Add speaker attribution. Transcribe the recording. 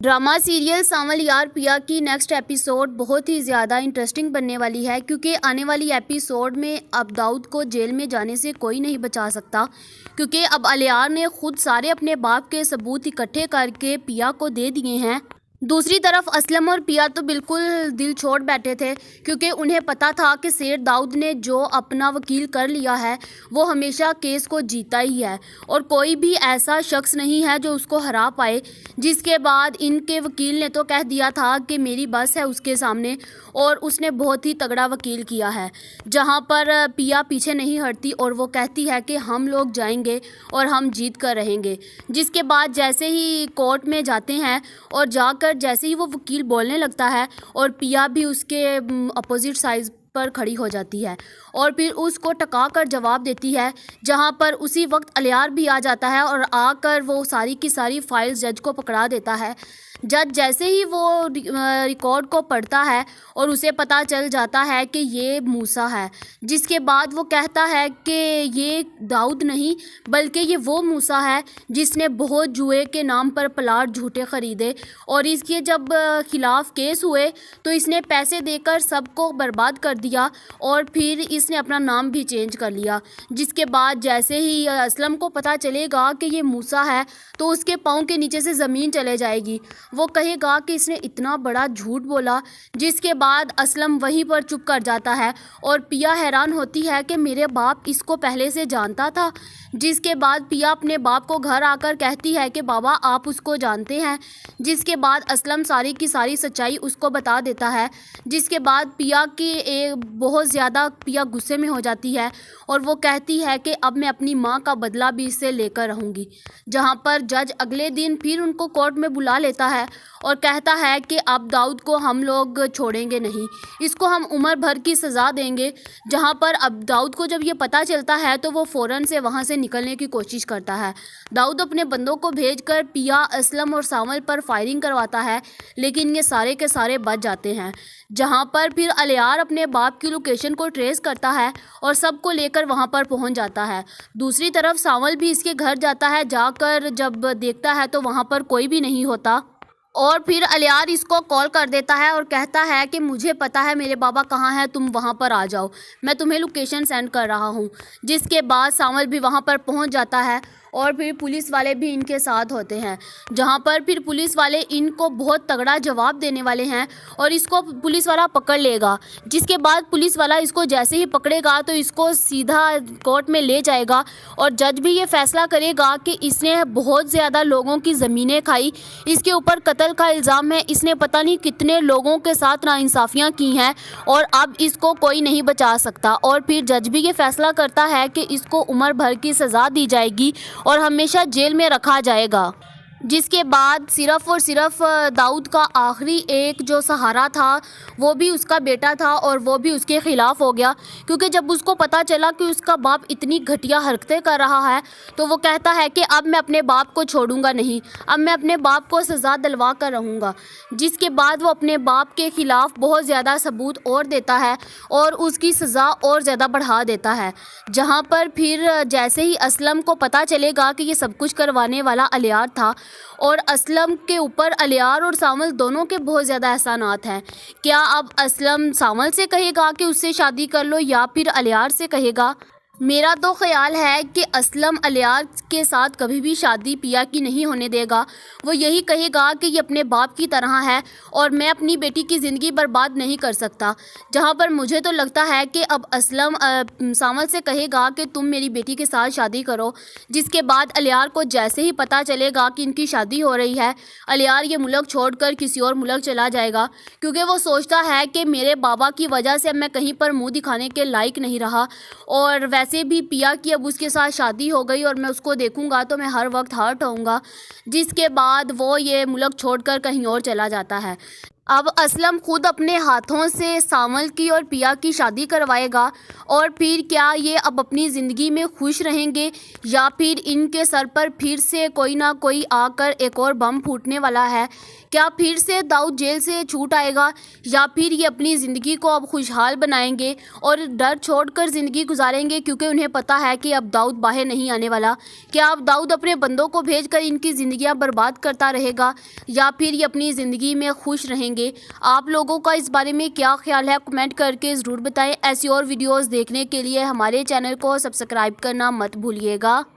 Speaker 1: Drama serial सांवल यार पिया की नेक्स्ट एपिसोड बहुत ही ज़्यादा इंटरेस्टिंग बनने वाली है, क्योंकि आने वाली एपिसोड में अब दाऊद को जेल में जाने से कोई नहीं बचा सकता, क्योंकि अब अलियार ने खुद सारे अपने बाप के सबूत इकट्ठे करके पिया को दे दिए हैं। दूसरी तरफ असलम और पिया तो बिल्कुल दिल छोड़ बैठे थे, क्योंकि उन्हें पता था कि सेठ दाऊद ने जो अपना वकील कर लिया है वो हमेशा केस को जीता ही है और कोई भी ऐसा शख्स नहीं है जो उसको हरा पाए। जिसके बाद इनके वकील ने तो कह दिया था कि मेरी बस है उसके सामने, और उसने बहुत ही तगड़ा वकील किया है, जहां पर पिया पीछे नहीं हटती और वो कहती है कि हम लोग जाएंगे और हम जीत कर रहेंगे। जिसके बाद जैसे ही कोर्ट में जाते हैं और जाकर जैसे ही वो वकील बोलने लगता है और पिया भी उसके अपोजिट साइड पर खड़ी हो जाती है और फिर उसको टका कर जवाब देती है, जहां पर उसी वक्त अलियार भी आ जाता है और आकर वो सारी की सारी फाइल्स जज को पकड़ा देता है। जज जैसे ही वो रिकॉर्ड को पढ़ता है और उसे पता चल जाता है कि ये मूसा है, जिसके बाद वो कहता है कि ये दाऊद नहीं बल्कि ये वो मूसा है जिसने बहुत जुए के नाम पर प्लाट झूठे ख़रीदे और इसके जब खिलाफ केस हुए तो इसने पैसे देकर सबको बर्बाद कर दिया और फिर इसने अपना नाम भी चेंज कर लिया। जिसके बाद जैसे ही असलम को पता चलेगा कि ये मूसा है तो उसके पाँव के नीचे से ज़मीन चले जाएगी। वो कहेगा कि इसने इतना बड़ा झूठ बोला। जिसके बाद असलम वहीं पर चुप कर जाता है और पिया हैरान होती है कि मेरे बाप इसको पहले से जानता था। जिसके बाद पिया अपने बाप को घर आकर कहती है कि बाबा आप उसको जानते हैं। जिसके बाद असलम सारी की सारी सच्चाई उसको बता देता है। जिसके बाद पिया की बहुत ज़्यादा पिया गुस्से में हो जाती है और वो कहती है कि अब मैं अपनी माँ का बदला भी इससे लेकर रहूँगी। जहाँ पर जज अगले दिन फिर उनको कोर्ट में बुला लेता है और कहता है कि अब दाऊद को हम लोग छोड़ेंगे नहीं, इसको हम उम्र भर की सज़ा देंगे। जहाँ पर अब दाऊद को जब ये पता चलता है तो वो फ़ौरन से वहाँ से निकलने की कोशिश करता है। दाऊद अपने बंदों को भेजकर पिया, असलम और सांवल पर फायरिंग करवाता है, लेकिन ये सारे के सारे बच जाते हैं। जहाँ पर फिर अलियार अपने बाप की लोकेशन को ट्रेस करता है और सबको लेकर वहाँ पर पहुँच जाता है। दूसरी तरफ सांवल भी इसके घर जाता है, जाकर जब देखता है तो वहाँ पर कोई भी नहीं होता और फिर अलियार इसको कॉल कर देता है और कहता है कि मुझे पता है मेरे बाबा कहाँ हैं, तुम वहाँ पर आ जाओ, मैं तुम्हें लोकेशन सेंड कर रहा हूँ। जिसके बाद सांवल भी वहाँ पर पहुँच जाता है और फिर पुलिस वाले भी इनके साथ होते हैं, जहाँ पर फिर पुलिस वाले इनको बहुत तगड़ा जवाब देने वाले हैं और इसको पुलिस वाला पकड़ लेगा। जिसके बाद पुलिस वाला इसको जैसे ही पकड़ेगा तो इसको सीधा कोर्ट में ले जाएगा और जज भी ये फैसला करेगा कि इसने बहुत ज़्यादा लोगों की ज़मीनें खाई, इसके ऊपर कत्ल का इल्ज़ाम है, इसने पता नहीं कितने लोगों के साथ नाइंसाफ़ियाँ की हैं और अब इसको कोई नहीं बचा सकता। और फिर जज भी ये फैसला करता है कि इसको उम्र भर की सज़ा दी जाएगी और हमेशा जेल में रखा जाएगा। जिसके बाद सिर्फ़ और सिर्फ दाऊद का आखिरी एक जो सहारा था वो भी उसका बेटा था और वो भी उसके ख़िलाफ़ हो गया, क्योंकि जब उसको पता चला कि उसका बाप इतनी घटिया हरकतें कर रहा है तो वो कहता है कि अब मैं अपने बाप को छोड़ूंगा नहीं, अब मैं अपने बाप को सज़ा दिलवा कर रहूँगा। जिसके बाद वो अपने बाप के ख़िलाफ़ बहुत ज़्यादा सबूत और देता है और उसकी सज़ा और ज़्यादा बढ़ा देता है। जहाँ पर फिर जैसे ही असलम को पता चलेगा कि ये सब कुछ करवाने वाला अलियार था और असलम के ऊपर अलियार और सांवल दोनों के बहुत ज़्यादा एहसानात हैं। क्या अब असलम सांवल से कहेगा कि उससे शादी कर लो या फिर अलियार से कहेगा? मेरा तो ख़्याल है कि असलम अलियार के साथ कभी भी शादी पिया की नहीं होने देगा। वो यही कहेगा कि ये अपने बाप की तरह है और मैं अपनी बेटी की ज़िंदगी बर्बाद नहीं कर सकता। जहाँ पर मुझे तो लगता है कि अब असलम सांवल से कहेगा कि तुम मेरी बेटी के साथ शादी करो। जिसके बाद अलियार को जैसे ही पता चलेगा कि इनकी शादी हो रही है, अलियार ये मुल्क छोड़कर किसी और मुल्क चला जाएगा, क्योंकि वो सोचता है कि मेरे बाबा की वजह से अब मैं कहीं पर मुँह दिखाने के लायक नहीं रहा और वैसे भी पिया की अब उसके साथ शादी हो गई और मैं उसको देखूंगा तो मैं हर वक्त हर्ट होऊंगा। जिसके बाद वो ये मुल्क छोड़कर कहीं और चला जाता है। اب اسلم خود اپنے ہاتھوں سے سانول کی اور پیا کی شادی کروائے گا، اور پھر کیا یہ اب اپنی زندگی میں خوش رہیں گے، یا پھر ان کے سر پر پھر سے کوئی نہ کوئی آ کر ایک اور بم پھوٹنے والا ہے؟ کیا پھر سے داؤد جیل سے چھوٹ آئے گا، یا پھر یہ اپنی زندگی کو اب خوشحال بنائیں گے اور ڈر چھوڑ کر زندگی گزاریں گے، کیونکہ انہیں پتہ ہے کہ اب داؤد باہر نہیں آنے والا؟ کیا اب داؤد اپنے بندوں کو بھیج کر ان کی زندگیاں برباد کرتا رہے گا، یا پھر یہ اپنی زندگی میں خوش رہیں گے؟ آپ لوگوں کا اس بارے میں کیا خیال ہے، کمنٹ کر کے ضرور بتائیں۔ ایسی اور ویڈیوز دیکھنے کے لیے ہمارے چینل کو سبسکرائب کرنا مت بھولیے گا۔